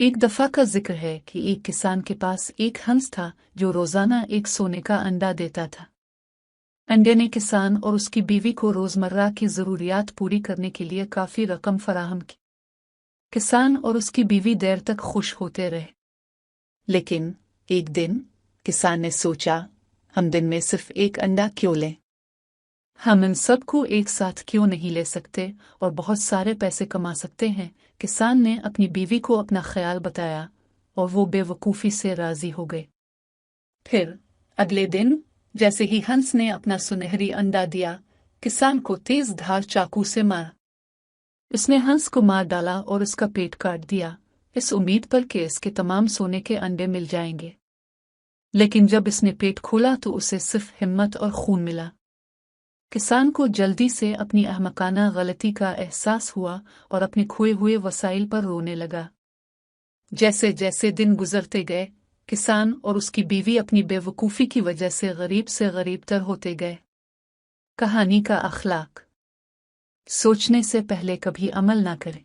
ایک دفعہ کا ذکر ہے کہ ایک کسان کے پاس ایک ہنس تھا جو روزانہ ایک سونے کا انڈا دیتا تھا۔ انڈے نے کسان اور اس کی بیوی کو روزمرہ کی ضروریات پوری کرنے کے لیے کافی رقم فراہم کی۔ کسان اور اس کی بیوی دیر تک خوش ہوتے رہے، لیکن ایک دن کسان نے سوچا، ہم دن میں صرف ایک انڈا کیوں لیں؟ ہم ان سب کو ایک ساتھ کیوں نہیں لے سکتے اور بہت سارے پیسے کما سکتے ہیں؟ کسان نے اپنی بیوی کو اپنا خیال بتایا اور وہ بے وقوفی سے راضی ہو گئے۔ پھر اگلے دن جیسے ہی ہنس نے اپنا سنہری انڈا دیا، کسان کو تیز دھار چاقو سے مارا۔ اس نے ہنس کو مار ڈالا اور اس کا پیٹ کاٹ دیا، اس امید پر کہ اس کے تمام سونے کے انڈے مل جائیں گے۔ لیکن جب اس نے پیٹ کھولا تو اسے صرف ہمت اور خون ملا۔ کسان کو جلدی سے اپنی احمقانہ غلطی کا احساس ہوا اور اپنے کھوئے ہوئے وسائل پر رونے لگا۔ جیسے جیسے دن گزرتے گئے، کسان اور اس کی بیوی اپنی بے وقوفی کی وجہ سے غریب تر ہوتے گئے۔ کہانی کا اخلاق: سوچنے سے پہلے کبھی عمل نہ کریں۔